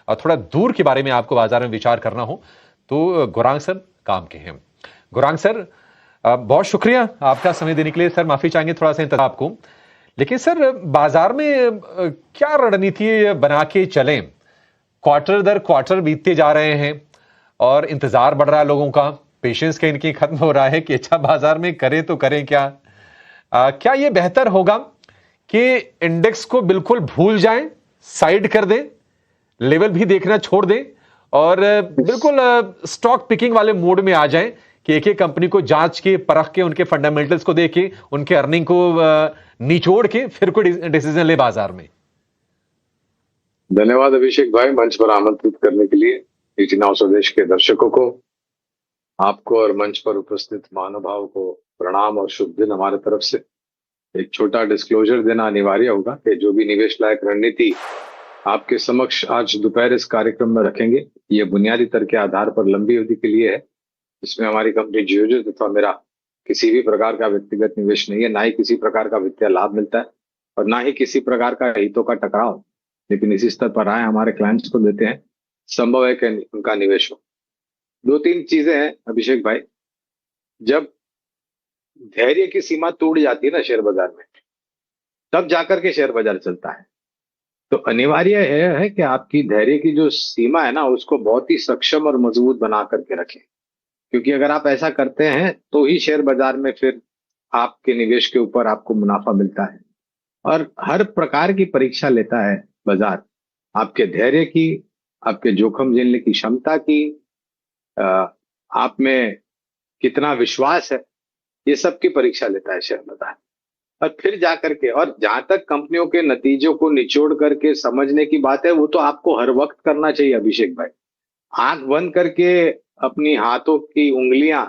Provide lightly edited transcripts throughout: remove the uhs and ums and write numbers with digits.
और थोड़ा दूर के बारे में आपको बाजार में विचार करना हो तो गौरांग सर काम के हैं। गौरांग सर बहुत शुक्रिया आपका समय देने के लिए। सर माफी चाहेंगे थोड़ा सा इंतजार आपको, लेकिन सर बाजार में क्या रणनीति बना के चलें? क्वार्टर दर क्वार्टर बीतते जा रहे हैं और इंतजार बढ़ रहा है लोगों का, पेशेंस कहीं कहीं खत्म हो रहा है कि अच्छा बाजार में करें तो करें क्या? क्या यह बेहतर होगा कि इंडेक्स को बिल्कुल भूल जाएं, साइड कर दें, लेवल भी देखना छोड़ दें और बिल्कुल स्टॉक पिकिंग वाले मोड में आ जाएं कि एक एक कंपनी को जांच के, परख के, उनके फंडामेंटल्स को देख के, उनके अर्निंग को निचोड़ के फिर कोई डिसीजन ले बाजार में? धन्यवाद अभिषेक भाई, मंच पर आमंत्रित करने के लिए। ईटी नाउ स्वदेश के दर्शकों को, आपको और मंच पर उपस्थित महानुभाव को प्रणाम और शुभ दिन हमारे तरफ से। एक छोटा डिस्क्लोजर देना अनिवार्य होगा कि जो भी निवेश लायक रणनीति आपके समक्ष आज दोपहर इस कार्यक्रम में रखेंगे, ये बुनियादी तर्क के आधार पर लंबी अवधि के लिए है। इसमें हमारी कंपनी जियोजेट तथा मेरा किसी भी प्रकार का व्यक्तिगत निवेश नहीं है, ना ही किसी प्रकार का वित्तीय लाभ मिलता है और ना ही किसी प्रकार का हितों का टकराव। लेकिन इसी स्तर पर आए हमारे क्लाइंट्स को देते हैं, संभव है कि उनका निवेश हो। दो तीन चीजें हैं अभिषेक भाई, जब धैर्य की सीमा टूट जाती है ना शेयर बाजार में, तब जाकर के शेयर बाजार चलता है। तो अनिवार्य है कि आपकी धैर्य की जो सीमा है ना, उसको बहुत ही सक्षम और मजबूत बना करके रखें, क्योंकि अगर आप ऐसा करते हैं तो ही शेयर बाजार में फिर आपके निवेश के ऊपर आपको मुनाफा मिलता है। और हर प्रकार की परीक्षा लेता है बाजार, आपके धैर्य की, आपके जोखिम झेलने की क्षमता की, आप में कितना विश्वास है, ये सब की परीक्षा लेता है शेयर बाजार। और फिर जाकर के, और जहां तक कंपनियों के नतीजों को निचोड़ करके समझने की बात है, वो तो आपको हर वक्त करना चाहिए अभिषेक भाई। आंख बंद करके अपनी हाथों की उंगलियां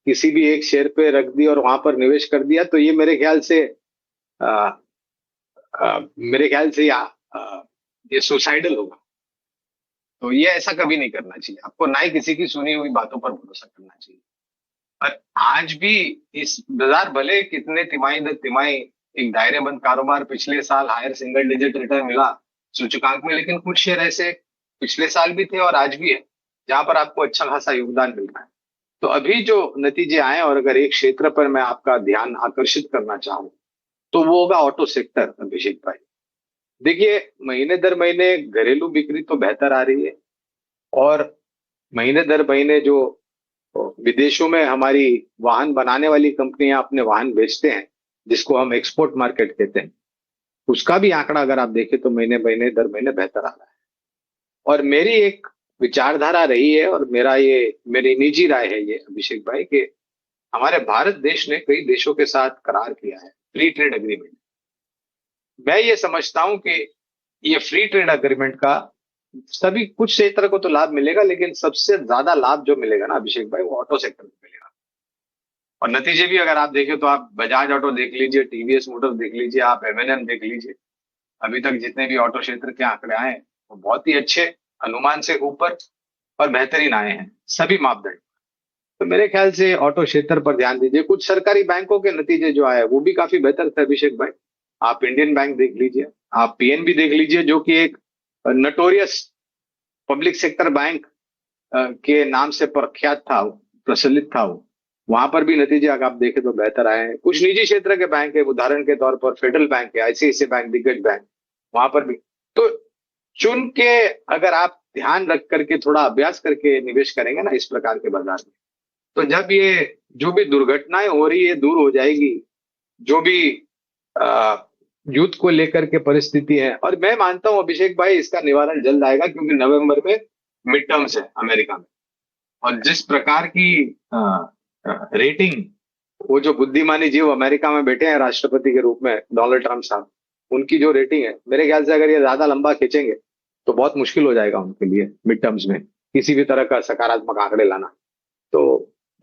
किसी भी एक शेयर पे रख दी और वहां पर निवेश कर दिया, तो ये मेरे ख्याल से ये सुसाइडल होगा। तो ये ऐसा कभी नहीं करना चाहिए आपको, ना ही किसी की सुनी हुई बातों पर भरोसा करना चाहिए। और आज भी इस बाजार भले कितने तिमाही दर तिमाही एक दायरेबंद कारोबार, पिछले साल हायर सिंगल डिजिट रिटर्न मिला सूचकांक में, लेकिन कुछ शेयर ऐसे पिछले साल भी थे और आज भी है जहां पर आपको अच्छा खासा योगदान मिल रहा है। तो अभी जो नतीजे आए, और अगर एक क्षेत्र पर मैं आपका ध्यान आकर्षित करना चाहूं तो वो होगा ऑटो सेक्टर अभिषेक भाई। देखिए, महीने दर महीने घरेलू बिक्री तो बेहतर आ रही है और महीने दर महीने जो विदेशों में हमारी वाहन बनाने वाली कंपनियां अपने वाहन बेचते हैं, जिसको हम एक्सपोर्ट मार्केट कहते हैं, उसका भी आंकड़ा अगर आप देखें तो महीने दर महीने बेहतर आ रहा है। और मेरी एक विचारधारा रही है और मेरी निजी राय है ये अभिषेक भाई, कि हमारे भारत देश ने कई देशों के साथ करार किया है, फ्री ट्रेड एग्रीमेंट। मैं ये समझता हूं कि ये फ्री ट्रेड एग्रीमेंट का सभी कुछ क्षेत्र को तो लाभ मिलेगा, लेकिन सबसे ज्यादा लाभ जो मिलेगा ना अभिषेक भाई, वो ऑटो सेक्टर में मिलेगा। और नतीजे भी अगर आप देखें तो आप बजाज ऑटो देख लीजिए, टीवीएस मोटर देख लीजिए, आप एमएनएम देख लीजिए, अभी तक जितने भी ऑटो क्षेत्र के आंकड़े आए वो बहुत ही अच्छे, अनुमान से ऊपर और बेहतरीन आए हैं सभी मापदंड। तो मेरे ख्याल से ऑटो क्षेत्र पर ध्यान दीजिए। कुछ सरकारी बैंकों के नतीजे जो आए वो भी काफी बेहतर थे अभिषेक भाई। आप इंडियन बैंक देख लीजिए, आप पीएनबी देख लीजिए, जो कि एक नोटोरियस पब्लिक सेक्टर बैंक के नाम से प्रख्यात था, प्रचलित था। वहां पर भी नतीजे अगर आप देखें तो बेहतर आए हैं। कुछ निजी क्षेत्र के बैंक है, उदाहरण के तौर पर फेडरल बैंक है, आईसीआईसीआई बैंक, दिग्गज बैंक, वहां पर भी। तो चुन के अगर आप ध्यान रख करके थोड़ा अभ्यास करके निवेश करेंगे ना इस प्रकार के बाजार में, तो जब ये जो भी दुर्घटनाएं हो रही है दूर हो जाएगी, जो भी युद्ध को लेकर के परिस्थिति है। और मैं मानता हूं अभिषेक भाई इसका निवारण जल्द आएगा, क्योंकि नवंबर में मिड टर्म्स है अमेरिका में, और जिस प्रकार की रेटिंग वो जो बुद्धिमानी जीव अमेरिका में बैठे हैं राष्ट्रपति के रूप में, डोनाल्ड ट्रंप साहब, उनकी जो रेटिंग है, मेरे ख्याल से अगर ये ज्यादा लंबा खींचेंगे तो बहुत मुश्किल हो जाएगा उनके लिए मिड टर्म्स में किसी भी तरह का सकारात्मक आंकड़े लाना। तो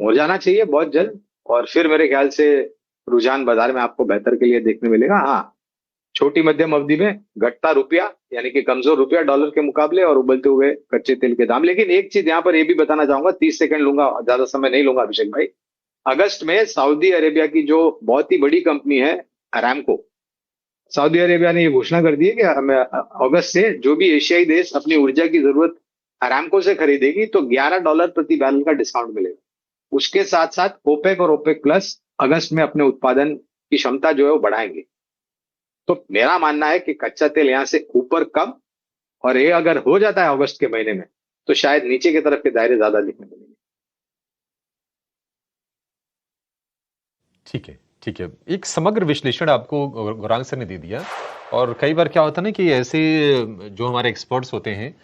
हो जाना चाहिए बहुत जल्द, और फिर मेरे ख्याल से रुझान बाजार में आपको बेहतर के लिए देखने मिलेगा। हाँ, छोटी मध्यम अवधि में घटता रुपया, यानी कि कमजोर रुपया डॉलर के मुकाबले, और उबलते हुए कच्चे तेल के दाम। लेकिन एक चीज यहाँ पर ये भी बताना चाहूंगा, 30 सेकंड लूंगा, ज्यादा समय नहीं लूंगा अभिषेक भाई। अगस्त में सऊदी अरेबिया की जो बहुत ही बड़ी कंपनी है अरामको, सऊदी अरेबिया ने ये घोषणा कर दी है कि हमें अगस्त से जो भी एशियाई देश अपनी ऊर्जा की जरूरत अरामको से खरीदेगी तो $11 प्रति बैरल का डिस्काउंट मिलेगा। उसके साथ साथ ओपेक और ओपेक प्लस अगस्त में अपने उत्पादन की क्षमता जो है वो बढ़ाएंगे। तो मेरा मानना है कि कच्चा तेल यहां से ऊपर कम, और ये अगर हो जाता है अगस्त के महीने में तो शायद नीचे की तरफ के दायरे ज्यादा दिखने मिलेंगे। ठीक है, ठीक है। एक समग्र विश्लेषण आपको गौरांग सर ने दे दिया। और कई बार क्या होता है ना कि ऐसे जो हमारे एक्सपर्ट्स होते हैं,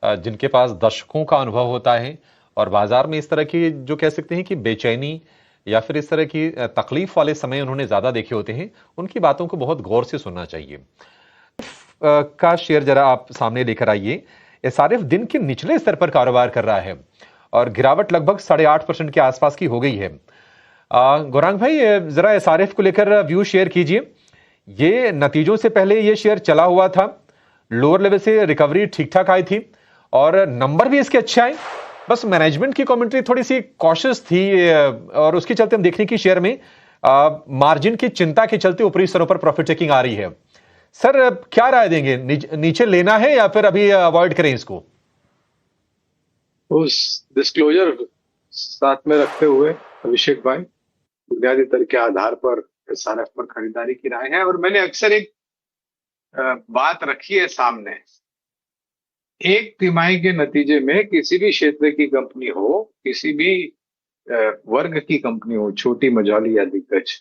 जिनके पास दशकों का अनुभव होता है और बाजार में इस तरह की जो कह सकते हैं कि बेचैनी या फिर इस तरह की तकलीफ वाले समय उन्होंने ज्यादा देखे होते हैं, उनकी बातों को बहुत गौर से सुनना चाहिए। का शेयर जरा आप सामने लेकर आइए। एसआरएफ दिन के निचले स्तर पर कारोबार कर रहा है और गिरावट लगभग 8.5% के आसपास की हो गई है। गौरांग भाई, जरा एसआरएफ को लेकर व्यू शेयर कीजिए। ये नतीजों से पहले ये शेयर चला हुआ था, लोअर लेवल से रिकवरी ठीक ठाक आई थी और नंबर भी इसके अच्छे आए। बस मैनेजमेंट की कमेंट्री थोड़ी सी कॉशियस थी और उसके चलते हम देखने की शेयर में मार्जिन की चिंता के चलते ऊपरी स्तरों पर प्रॉफिट टेकिंग आ रही है। सर, क्या राय देंगे, नीचे लेना है या फिर अभी अवॉइड करें इसको? उस डिस्क्लोजर साथ में रखते हुए अभिषेक भाई, बुनियादी तर्क के आधार पर एसआरएफ पर खरीदारी की राय है। और मैंने अक्सर एक बात रखी है सामने, एक तिमाही के नतीजे में किसी भी क्षेत्र की कंपनी हो, किसी भी वर्ग की कंपनी हो, छोटी मझौली या दिग्गज,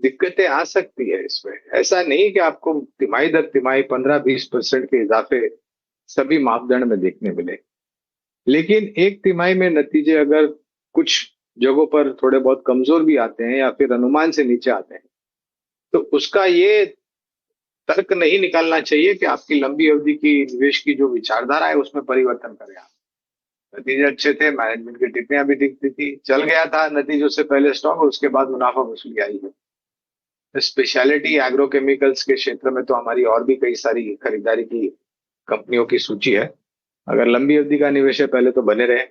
दिक्कतें आ सकती है इसमें। ऐसा नहीं कि आपको तिमाही दर तिमाही 15-20% के इजाफे सभी मापदंड में देखने मिले, लेकिन एक तिमाही में नतीजे अगर कुछ जगहों पर थोड़े बहुत कमजोर भी आते हैं या फिर अनुमान से नीचे आते हैं, तो उसका ये तर्क नहीं निकालना चाहिए कि आपकी लंबी अवधि की निवेश की जो विचारधारा है उसमें परिवर्तन करें आप। नतीजे अच्छे थे, मैनेजमेंट की टिप्पणियां भी दिखती थी, चल गया था नतीजों से पहले स्टॉक और उसके बाद मुनाफा वसूली आई है। स्पेशलिटी एग्रोकेमिकल्स के क्षेत्र में तो हमारी और भी कई सारी खरीदारी की कंपनियों की सूची है। अगर लंबी अवधि का निवेश है पहले तो बने रहे।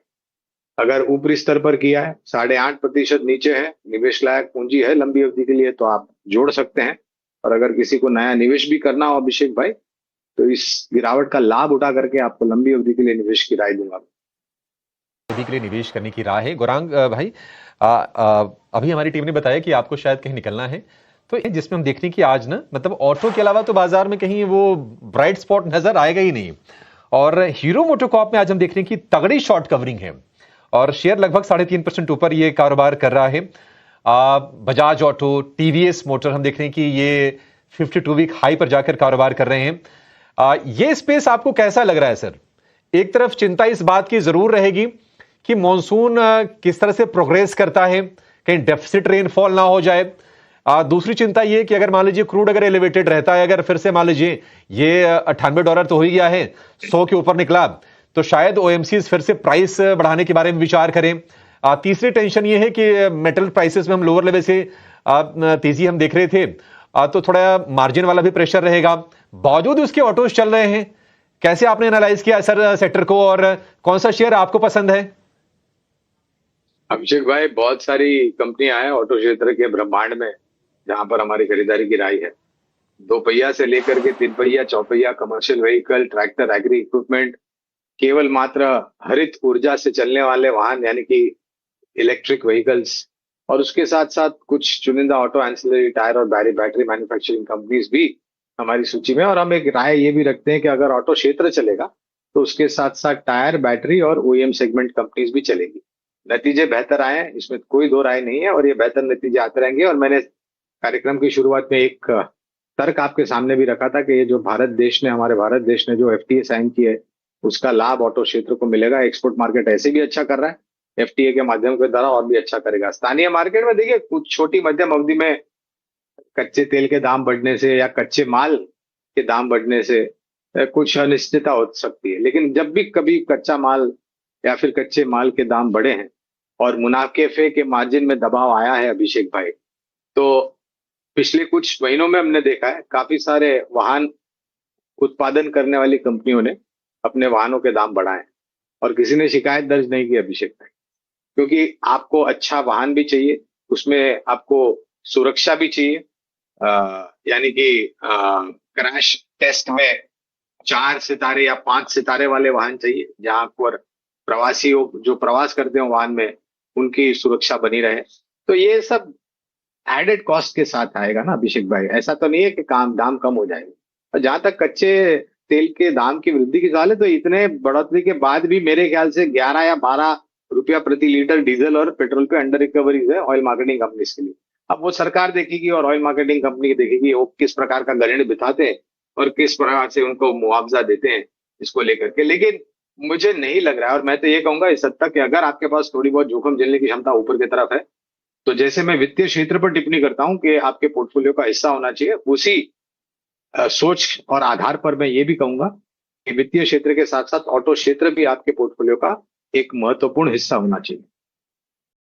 अगर ऊपरी स्तर पर किया है, 8.5% नीचे है, निवेश लायक पूंजी है लंबी अवधि के लिए, तो आप जोड़ सकते हैं। और अगर किसी को नया निवेश भी करना हो अभिषेक भाई, तो इस गिरावट का लाभ उठा करके आपको लंबी अवधि के लिए निवेश की राय दूंगा। अवधि के लिए निवेश करने की राह है। गौरांग भाई, अभी हमारी टीम ने बताया कि आपको शायद कहीं निकलना है, तो जिसमें हम देखते हैं कि आज ना मतलब ऑटो के अलावा तो बाजार में कहीं वो ब्राइट स्पॉट नजर आएगा ही नहीं। और हीरो मोटोकॉर्प में आज हम देख रहे हैं कि तगड़ी शॉर्ट कवरिंग है और शेयर लगभग 3.5% ऊपर ये कारोबार कर रहा है। बजाज ऑटो, टीवीएस मोटर हम देख रहे हैं कि ये 52 वीक हाई पर जाकर कारोबार कर रहे हैं। ये स्पेस आपको कैसा लग रहा है सर? एक तरफ चिंता इस बात की जरूर रहेगी कि मॉनसून किस तरह से प्रोग्रेस करता है, कहीं डेफिसिट रेनफॉल ना हो जाए। दूसरी चिंता यह कि अगर मान लीजिए क्रूड अगर एलिवेटेड रहता है, अगर फिर से मान लीजिए ये $98 तो हो ही गया है, 100 के ऊपर निकला, तो शायद ओएमसीज फिर से प्राइस बढ़ाने के बारे में विचार करें। तीसरी टेंशन ये है कि मेटल प्राइसेस में हम लोअर लेवल से तेजी हम देख रहे थे, तो थोड़ा मार्जिन वाला भी प्रेशर रहेगा। बावजूद उसके ऑटोज चल रहे हैं। कैसे आपने एनालाइज किया सर सेक्टर को और कौन सा शेयर आपको पसंद है? अभिषेक भाई, बहुत सारी कंपनियां हैं ऑटो क्षेत्र के ब्रह्मांड में जहां पर हमारी खरीदारी की राय है। 2 पहिया से लेकर के 3 पहिया, चौपहिया, commercial vehicle, tractor, agri equipment, केवल मात्र हरित ऊर्जा से चलने वाले वाहन यानी कि इलेक्ट्रिक व्हीकल्स, और उसके साथ साथ कुछ चुनिंदा ऑटो एंसिलरी टायर और बैटरी मैन्युफैक्चरिंग कंपनीज भी हमारी सूची में। और हम एक राय ये भी रखते हैं कि अगर ऑटो क्षेत्र चलेगा तो उसके साथ साथ टायर, बैटरी और ओईएम सेगमेंट कंपनीज भी चलेगी। नतीजे बेहतर आए हैं, इसमें कोई दो राय नहीं है, और ये बेहतर नतीजे आते रहेंगे। और मैंने कार्यक्रम की शुरुआत में एक तर्क आपके सामने भी रखा था कि ये जो हमारे भारत देश ने जो एफटीए साइन की है, उसका लाभ ऑटो क्षेत्र को मिलेगा। एक्सपोर्ट मार्केट ऐसे भी अच्छा कर रहा है, एफटीए के माध्यम के द्वारा और भी अच्छा करेगा। स्थानीय मार्केट में देखिए, कुछ छोटी मध्यम अवधि में कच्चे तेल के दाम बढ़ने से या कच्चे माल के दाम बढ़ने से कुछ अनिश्चितता हो सकती है, लेकिन जब भी कभी कच्चा माल या फिर कच्चे माल के दाम बढ़े हैं और मुनाफे के मार्जिन में दबाव आया है अभिषेक भाई, तो पिछले कुछ महीनों में हमने देखा है काफी सारे वाहन उत्पादन करने वाली कंपनियों ने अपने वाहनों के दाम बढ़ाए और किसी ने शिकायत दर्ज नहीं की अभिषेक भाई, क्योंकि आपको अच्छा वाहन भी चाहिए, उसमें आपको सुरक्षा भी चाहिए, यानी कि क्रैश टेस्ट में 4 सितारे या 5 सितारे वाले वाहन चाहिए, जहां पर प्रवासियों जो प्रवास करते हो वाहन में उनकी सुरक्षा बनी रहे। तो ये सब एडेड कॉस्ट के साथ आएगा ना अभिषेक भाई, ऐसा तो नहीं है कि काम दाम कम हो जाएगा। और जहां तक कच्चे तेल के दाम की वृद्धि की सवाल है, तो इतने बढ़ोतरी के बाद भी मेरे ख्याल से 11 या 12 रुपया प्रति लीटर डीजल और पेट्रोल पे अंडर रिकवरीज है ऑयल मार्केटिंग कंपनीज के लिए। अब वो सरकार देखेगी और ऑयल मार्केटिंग कंपनी देखेगी वो किस प्रकार का गणित बिठाते हैं और किस प्रकार से उनको मुआवजा देते हैं इसको लेकर के। लेकिन मुझे नहीं लग रहा है, और मैं तो ये कहूंगा इस हद तक कि अगर आपके पास थोड़ी बहुत जोखिम झेलने की क्षमता ऊपर की तरफ है, तो जैसे मैं वित्तीय क्षेत्र पर टिप्पणी करता हूं कि आपके पोर्टफोलियो का हिस्सा होना चाहिए, उसी सोच और आधार पर मैं ये भी कहूंगा कि वित्तीय क्षेत्र के साथ साथ ऑटो क्षेत्र भी आपके पोर्टफोलियो का एक महत्वपूर्ण हिस्सा होना चाहिए।